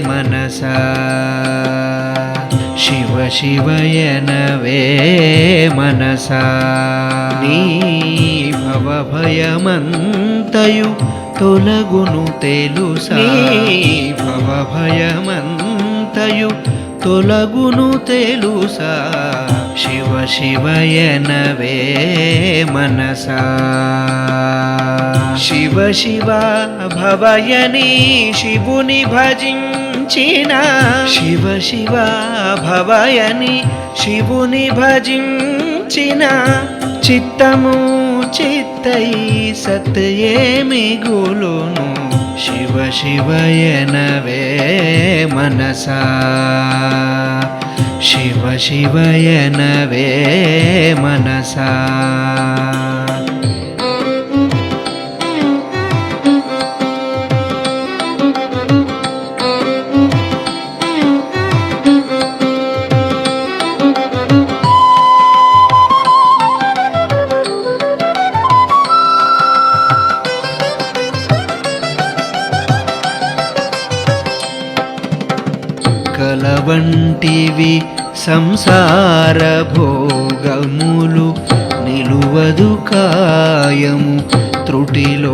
మనసా శివ శివయనవే మనసా నీ భవభయమంతయు తొలగును తెలుసా భవభయమంతయు తొలగును తెలుసా శివ శివయనవే మనసా శివ శివ భవయని శివుని భజించిన శివ శివ భవయని శివుని భజించిన చిత్తము చిత్తై సత్యే మిగులును శివ శివయనవే మనసా శివ శివయనవే మనసా కలవంటివి సంసార భోగములు నిలువదు కాయము త్రుటిలో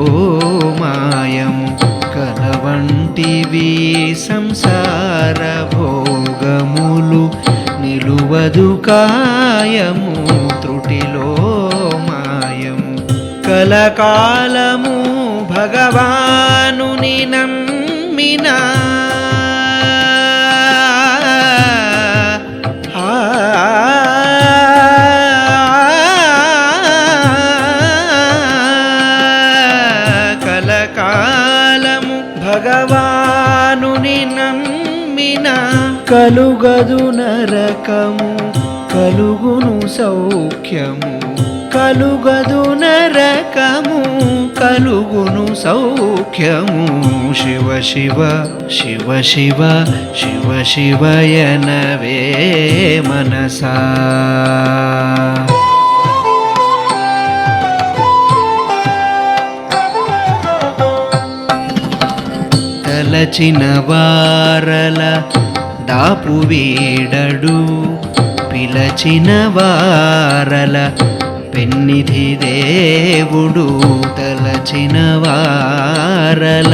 మాయము కలవంటివి సంసార భోగములు నిలువదు కాయము త్రుటిలో మాయము కలకాలము భగవానుని నమ్మినా కలకాలము భగవానుని నమ్మిన కలుగదు నరకము కలుగును సౌఖ్యము కలుగదు నరకము కలుగును సౌఖ్యము శివ శివ శివ శివ శివ శివయనవే మనసా తలచిన వారల దాపు వీడడు పిలచిన వారల పెన్నిధి దేవుడు తలచిన వారల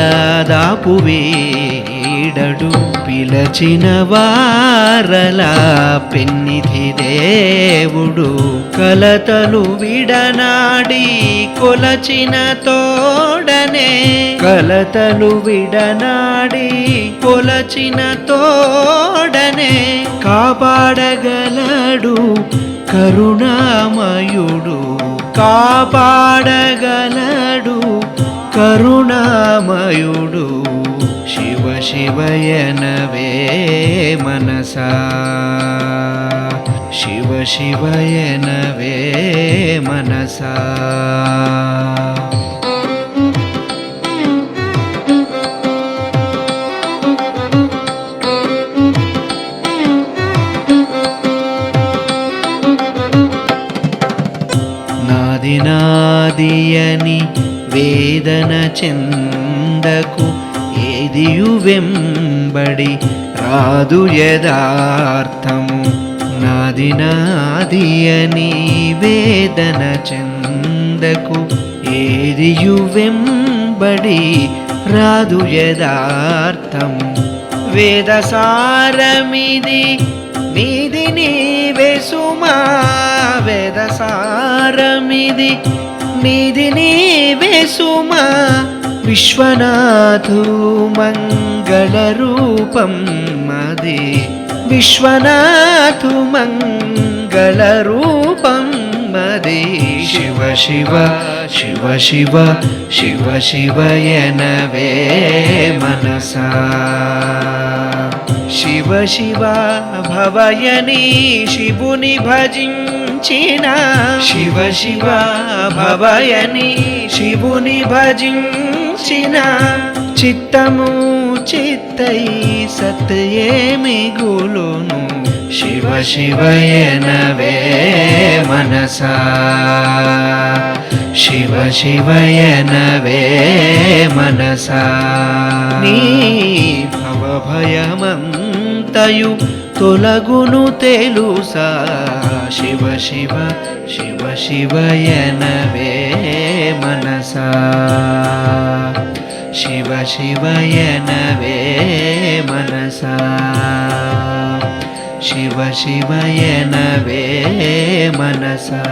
దాపు వీడడు పిలచిన వారల పెన్నిధి దేవుడు కలతలు విడనాడి కొలచిన తోడనే కలతలు విడనాడి కొలచిన తోడనే కాపాడగలడు కరుణామయుడు కాపాడగలడు కరుణామయుడు శివ శివయనవే మనసా శివ శివయనవే మనసా నాదినాదియని వేదన చెందకు ఏదియు వెంబడి రాదు యదార్థము నాదినాదియని వేదన చెందకు ఏదియు వెంబడి రాదు యదార్థము వేదసారమిది నీది నీవే సుమా వేదసారమిది నీది నీవే సుమా విశ్వనాథు మంగళ రూపం మది విశ్వనాథు మంగళ రూపం మది శివ శివ శివ శివ శివ శివయనవే మనసా శివ శివ భవయని శివుని భజించిన శివ శివ భవయని శివుని భజించిన చిత్తము చిత్తై సత్యే మిగులును శివ శివయనవే మనసా శివ శివయనవే మనసా నీ భవ భయమంతయు తొలగును తెలుసా శివ శివ శివ శివయనవే మనసా శివ శివయనవే మనసా శివ శివయనవే మనసా